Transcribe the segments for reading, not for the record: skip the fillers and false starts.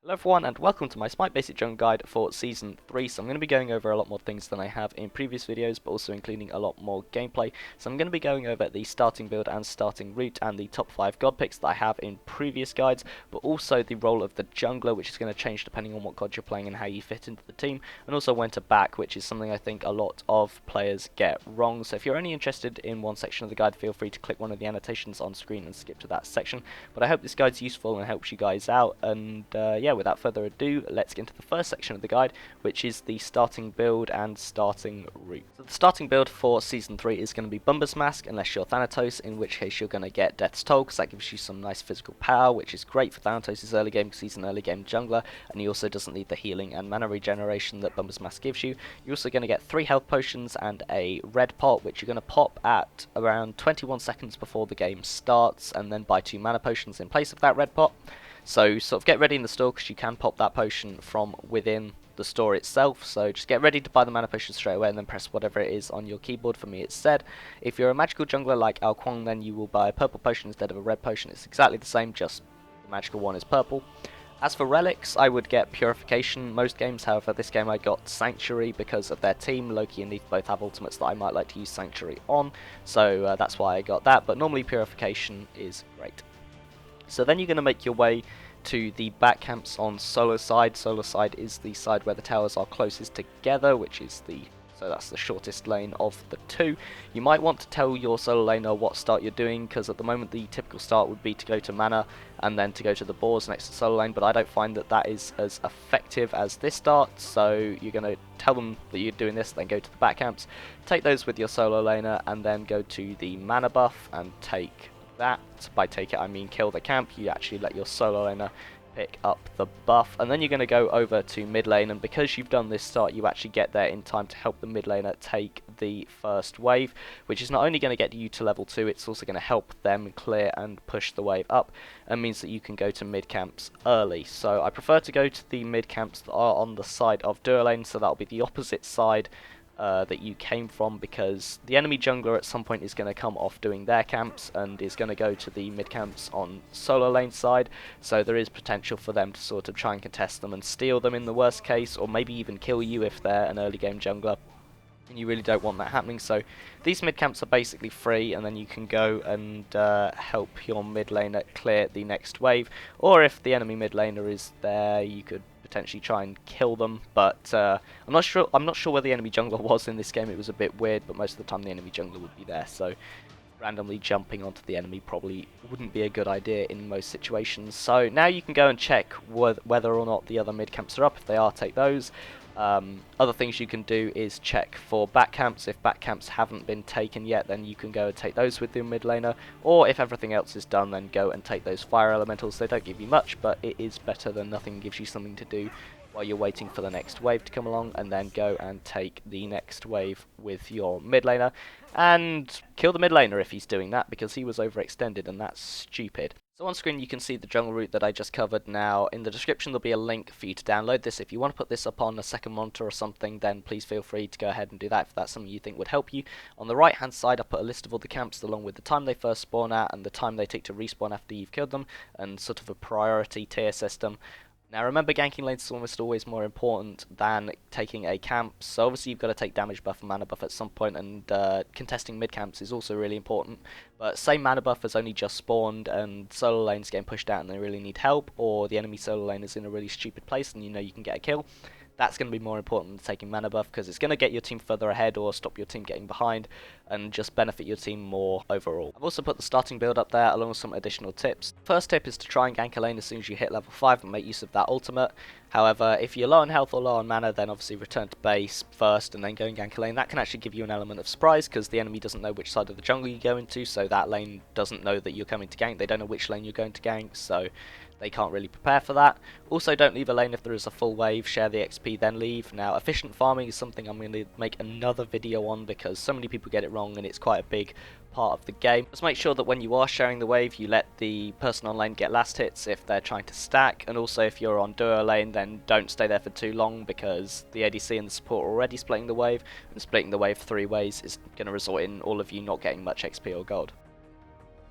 Hello everyone and welcome to my Smite Basic Jungle Guide for Season 3. So I'm going to be going over a lot more things than I have in previous videos, but also including a lot more gameplay. So I'm going to be going over the starting build and starting route and the top 5 god picks that I have in previous guides, but also the role of the jungler, which is going to change depending on what god you're playing and how you fit into the team, and also when to back, which is something I think a lot of players get wrong. So if you're only interested in one section of the guide, feel free to click one of the annotations on screen and skip to that section. But I hope this guide's useful and helps you guys out, and yeah, without further ado, let's get into the first section of the guide, which is the starting build and starting route. So the starting build for Season 3 is going to be Bumba's Mask, unless you're Thanatos, in which case you're going to get Death's Toll, because that gives you some nice physical power, which is great for Thanatos' early game, because he's an early game jungler, and he also doesn't need the healing and mana regeneration that Bumba's Mask gives you. You're also going to get 3 health potions and a red pot, which you're going to pop at around 21 seconds before the game starts, and then buy 2 mana potions in place of that red pot. So sort of get ready in the store, because you can pop that potion from within the store itself. So just get ready to buy the mana potion straight away and then press whatever it is on your keyboard. For me it's Z. If you're a magical jungler like Ao Kuang, then you will buy a purple potion instead of a red potion. It's exactly the same, just the magical one is purple. As for Relics, I would get Purification most games. However, this game I got Sanctuary because of their team. Loki and Neith both have ultimates that I might like to use Sanctuary on, so that's why I got that, but normally Purification is great. So then you're going to make your way to the back camps on solo side. Solo side is the side where the towers are closest together, which is so that's the shortest lane of the two. You might want to tell your solo laner what start you're doing, because at the moment the typical start would be to go to mana and then to go to the boars next to solo lane, but I don't find that that is as effective as this start. So you're going to tell them that you're doing this, then go to the back camps, take those with your solo laner, and then go to the mana buff and take that. By take it I mean kill the camp. You actually let your solo laner pick up the buff, and then you're going to go over to mid lane, and because you've done this start you actually get there in time to help the mid laner take the first wave, which is not only going to get you to level 2, it's also going to help them clear and push the wave up, and means that you can go to mid camps early. So I prefer to go to the mid camps that are on the side of duo lane, so that'll be the opposite side that you came from, because the enemy jungler at some point is going to come off doing their camps and is going to go to the mid camps on solo lane side, so there is potential for them to sort of try and contest them and steal them in the worst case, or maybe even kill you if they're an early game jungler, and you really don't want that happening. So these mid camps are basically free, and then you can go and help your mid laner clear the next wave, or if the enemy mid laner is there you could potentially try and kill them, but I'm not sure where the enemy jungler was in this game. It was a bit weird, but most of the time the enemy jungler would be there, so randomly jumping onto the enemy probably wouldn't be a good idea in most situations. So now you can go and check whether or not the other mid camps are up. If they are, take those. Other things you can do is check for back camps. If back camps haven't been taken yet, then you can go and take those with the mid laner, or if everything else is done, then go and take those fire elementals. They don't give you much, but it is better than nothing. Gives you something to do while you're waiting for the next wave to come along, and then go and take the next wave with your mid laner and kill the mid laner if he's doing that, because he was overextended and that's stupid. So on screen you can see the jungle route that I just covered. Now in the description there'll be a link for you to download this. If you want to put this up on a second monitor or something, then please feel free to go ahead and do that if that's something you think would help you. On the right hand side I put a list of all the camps along with the time they first spawn at and the time they take to respawn after you've killed them, and sort of a priority tier system. Now remember, ganking lanes is almost always more important than taking a camp, so obviously you've got to take damage buff and mana buff at some point, and contesting mid camps is also really important. But say mana buff has only just spawned and solo lane's getting pushed out and they really need help, or the enemy solo lane is in a really stupid place and you know you can get a kill, that's going to be more important than taking mana buff, because it's going to get your team further ahead or stop your team getting behind and just benefit your team more overall. I've also put the starting build up there along with some additional tips. First tip is to try and gank a lane as soon as you hit level 5 and make use of that ultimate. However, if you're low on health or low on mana, then obviously return to base first and then go and gank a lane. That can actually give you an element of surprise, because the enemy doesn't know which side of the jungle you go into, so that lane doesn't know that you're coming to gank. They don't know which lane you're going to gank, so they can't really prepare for that. Also, don't leave a lane if there is a full wave. Share the XP, then leave. Now, efficient farming is something I'm going to make another video on, because so many people get it wrong and it's quite a big part of the game. Just make sure that when you are sharing the wave, you let the person on lane get last hits if they're trying to stack, and also if you're on duo lane, then don't stay there for too long, because the ADC and the support are already splitting the wave, and splitting the wave 3 ways is going to result in all of you not getting much XP or gold.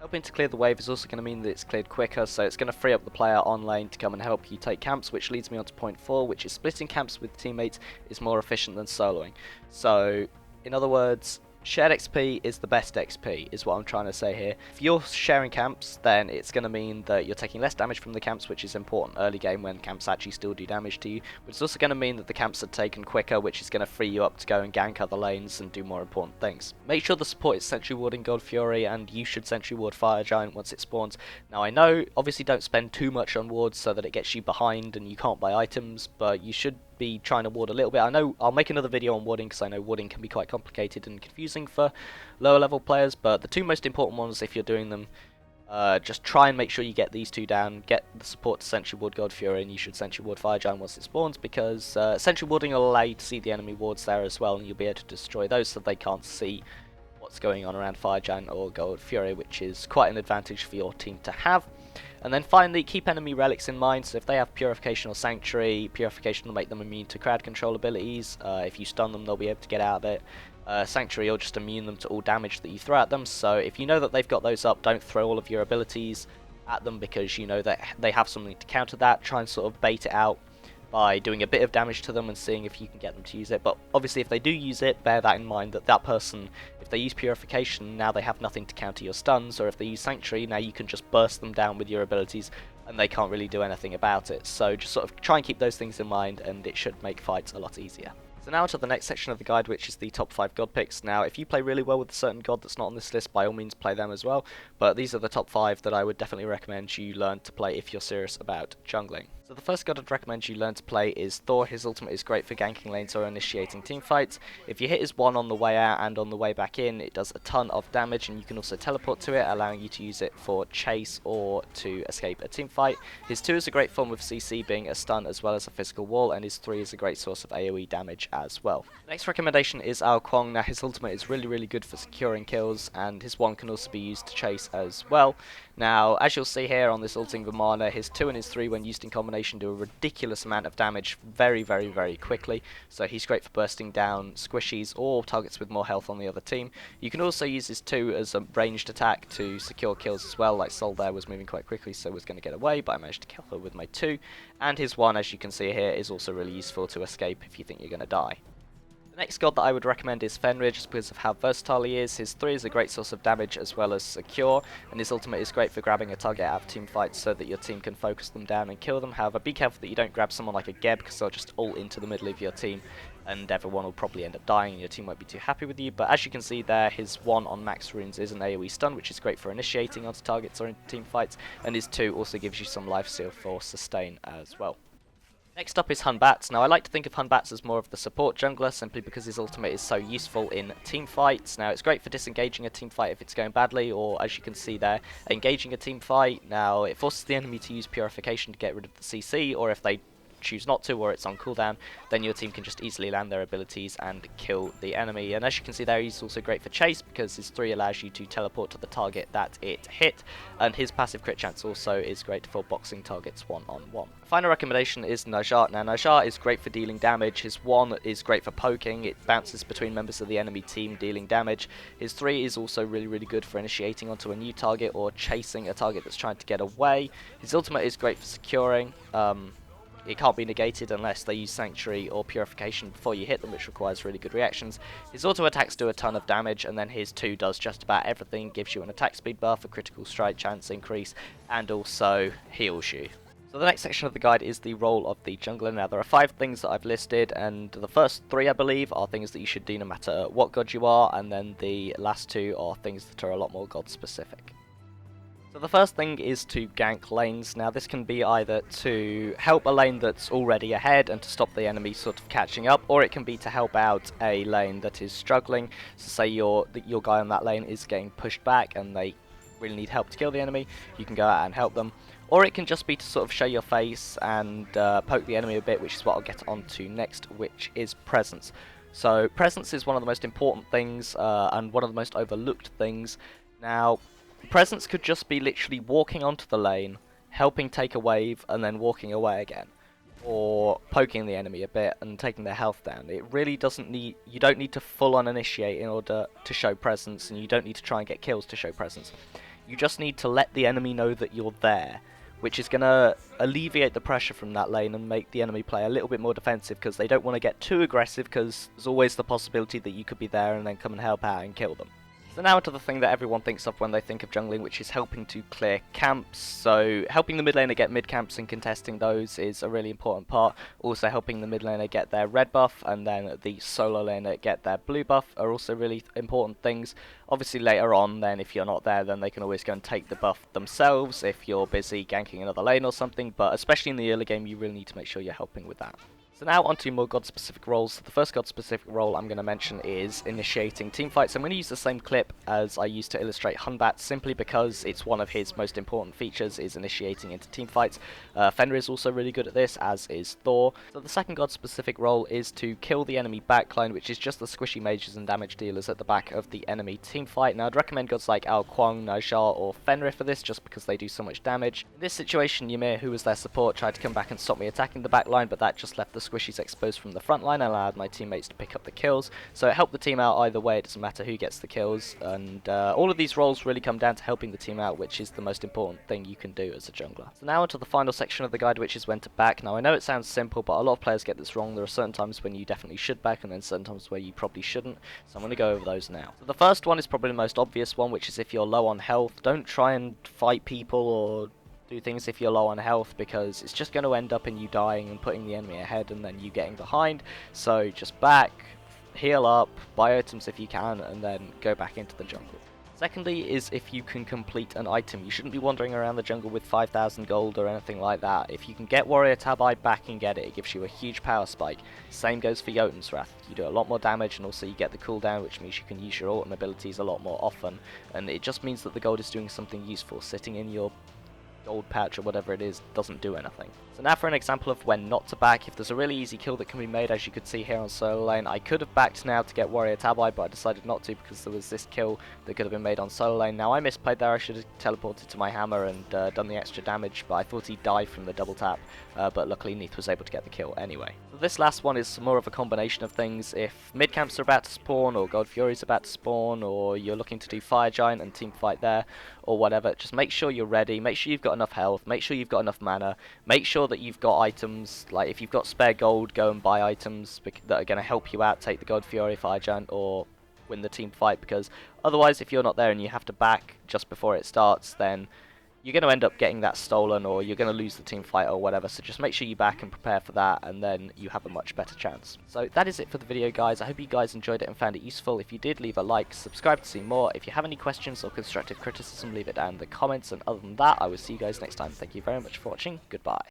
Helping to clear the wave is also going to mean that it's cleared quicker, so it's going to free up the player on lane to come and help you take camps, which leads me on to point 4, which is splitting camps with teammates is more efficient than soloing. So, in other words, shared XP is the best XP, is what I'm trying to say here. If you're sharing camps, then it's going to mean that you're taking less damage from the camps, which is important early game when camps actually still do damage to you. But it's also going to mean that the camps are taken quicker, which is going to free you up to go and gank other lanes and do more important things. Make sure the support is sentry warding God Fury, and you should sentry ward Fire Giant once it spawns. Now I know, obviously don't spend too much on wards so that it gets you behind and you can't buy items, but you should be trying to ward a little bit. I know I'll make another video on warding because I know warding can be quite complicated and confusing for lower level players, but the two most important ones, if you're doing them, just try and make sure you get these two down. Get the support to sentry ward God Fury, and you should sentry ward Fire Giant once it spawns, because sentry warding will allow you to see the enemy wards there as well, and you'll be able to destroy those so they can't see what's going on around Fire Giant or God Fury, which is quite an advantage for your team to have. And then finally, keep enemy relics in mind. So if they have Purification or Sanctuary, Purification will make them immune to crowd control abilities. If you stun them, they'll be able to get out of it. Sanctuary will just immune them to all damage that you throw at them. So if you know that they've got those up, don't throw all of your abilities at them, because you know that they have something to counter that. Try and sort of bait it out by doing a bit of damage to them and seeing if you can get them to use it. But obviously if they do use it, bear that in mind, that that person, if they use Purification, now they have nothing to counter your stuns, or if they use Sanctuary, now you can just burst them down with your abilities and they can't really do anything about it. So just sort of try and keep those things in mind, and it should make fights a lot easier. So now to the next section of the guide, which is the top 5 god picks. Now, if you play really well with a certain god that's not on this list, by all means play them as well, but these are the top 5 that I would definitely recommend you learn to play if you're serious about jungling. So the first god I'd recommend you learn to play is Thor. His ultimate is great for ganking lanes or initiating teamfights. If you hit his 1 on the way out and on the way back in, it does a ton of damage, and you can also teleport to it, allowing you to use it for chase or to escape a teamfight. His 2 is a great form of CC, being a stun as well as a physical wall, and his 3 is a great source of AoE damage as well. Next recommendation is Ao Kuang. Now his ultimate is really good for securing kills, and his 1 can also be used to chase as well. Now, as you'll see here on this ulting Vimana, his 2 and his 3 when used in combination do a ridiculous amount of damage very quickly, so he's great for bursting down squishies or targets with more health on the other team. You can also use his 2 as a ranged attack to secure kills as well, like Sol there was moving quite quickly so was going to get away, but I managed to kill her with my 2, and his 1, as you can see here, is also really useful to escape if you think you're going to die. The next god that I would recommend is Fenrir, just because of how versatile he is. His 3 is a great source of damage as well as secure, and his ultimate is great for grabbing a target out of team fights so that your team can focus them down and kill them. However, be careful that you don't grab someone like a Geb, because they'll just ult into the middle of your team and everyone will probably end up dying and your team won't be too happy with you. But as you can see there, his 1 on max runes is an AoE stun, which is great for initiating onto targets or into team fights, and his 2 also gives you some life steal for sustain as well. Next up is Hun Batz. Now I like to think of Hun Batz as more of the support jungler, simply because his ultimate is so useful in team fights. Now it's great for disengaging a team fight if it's going badly, or as you can see there, engaging a team fight. Now it forces the enemy to use Purification to get rid of the CC, or if they choose not to, or it's on cooldown, then your team can just easily land their abilities and kill the enemy. And as you can see there, he's also great for chase, because his 3 allows you to teleport to the target that it hit, and his passive crit chance also is great for boxing targets one-on-one. Final recommendation is Najat. Now Najat is great for dealing damage. His 1 is great for poking. It bounces between members of the enemy team, dealing damage. His 3 is also really good for initiating onto a new target or chasing a target that's trying to get away. His ultimate is great for securing. It can't be negated unless they use Sanctuary or Purification before you hit them, which requires really good reactions. His auto attacks do a ton of damage, and then his 2 does just about everything. Gives you an attack speed buff, a critical strike chance increase, and also heals you. So the next section of the guide is the role of the jungler. Now there are 5 things that I've listed, and the first 3 I believe are things that you should do no matter what god you are, and then the last 2 are things that are a lot more god specific. So the first thing is to gank lanes. Now this can be either to help a lane that's already ahead and to stop the enemy sort of catching up, or it can be to help out a lane that is struggling. So say your guy on that lane is getting pushed back and they really need help to kill the enemy, you can go out and help them. Or it can just be to sort of show your face and poke the enemy a bit, which is what I'll get onto next, which is presence. So presence is one of the most important things and one of the most overlooked things. Now presence could just be literally walking onto the lane, helping take a wave, and then walking away again. Or poking the enemy a bit and taking their health down. It really doesn't need, you don't need to full on initiate in order to show presence, and you don't need to try and get kills to show presence. You just need to let the enemy know that you're there, which is going to alleviate the pressure from that lane and make the enemy play a little bit more defensive, because they don't want to get too aggressive, because there's always the possibility that you could be there and then come and help out and kill them. So now onto the thing that everyone thinks of when they think of jungling, which is helping to clear camps. So helping the mid laner get mid camps and contesting those is a really important part. Also helping the mid laner get their red buff and then the solo laner get their blue buff are also really important things. Obviously later on then, if you're not there, then they can always go and take the buff themselves if you're busy ganking another lane or something, but especially in the early game you really need to make sure you're helping with that. So now onto more god-specific roles. So the first god-specific role I'm going to mention is initiating teamfights. I'm going to use the same clip as I used to illustrate Hun Batz, simply because it's one of his most important features, is initiating into teamfights. Fenrir is also really good at this, as is Thor. So the second god-specific role is to kill the enemy backline, which is just the squishy mages and damage dealers at the back of the enemy teamfight. Now I'd recommend gods like Ao Kuang, Nigel or Fenrir for this, just because they do so much damage. In this situation, Ymir, who was their support, tried to come back and stop me attacking the backline, but that just left the squishies exposed from the front line and allowed my teammates to pick up the kills. So it helped the team out either way, it doesn't matter who gets the kills, and all of these roles really come down to helping the team out, which is the most important thing you can do as a jungler. So now onto the final section of the guide, which is when to back. Now I know it sounds simple, but a lot of players get this wrong. There are certain times when you definitely should back and then certain times where you probably shouldn't, so I'm going to go over those now. So the first one is probably the most obvious one, which is if you're low on health. Don't try and fight people or do things if you're low on health, because it's just going to end up in you dying and putting the enemy ahead and then you getting behind. So just back, heal up, buy items if you can, and then go back into the jungle. Secondly is if you can complete an item. You shouldn't be wandering around the jungle with 5,000 gold or anything like that. If you can get Warrior Tabi back and get it, it gives you a huge power spike. Same goes for Jotun's Wrath. You do a lot more damage, and also you get the cooldown, which means you can use your ult and abilities a lot more often, and it just means that the gold is doing something useful. Sitting in your gold patch or whatever it is doesn't do anything. So now for an example of when not to back. If there's a really easy kill that can be made, as you could see here on solo lane, I could have backed now to get Warrior Tabi, but I decided not to because there was this kill that could have been made on solo lane. Now I misplayed there, I should have teleported to my hammer and done the extra damage, but I thought he'd die from the double tap, but luckily Neith was able to get the kill anyway. So this last one is more of a combination of things. If mid camps are about to spawn, or God Fury's about to spawn, or you're looking to do Fire Giant and team fight there, or whatever, just make sure you're ready, make sure you've got enough health, make sure you've got enough mana, make sure that you've got items. Like if you've got spare gold, go and buy items that are going to help you out, take the God Fury, Fire Giant, or win the team fight, because otherwise if you're not there and you have to back just before it starts, then you're going to end up getting that stolen, or you're going to lose the team fight or whatever. So just make sure you back and prepare for that, and then you have a much better chance. So that is it for the video, guys. I hope you guys enjoyed it and found it useful. If you did, leave a like, subscribe to see more. If you have any questions or constructive criticism, leave it down in the comments, and other than that, I will see you guys next time. Thank you very much for watching. Goodbye.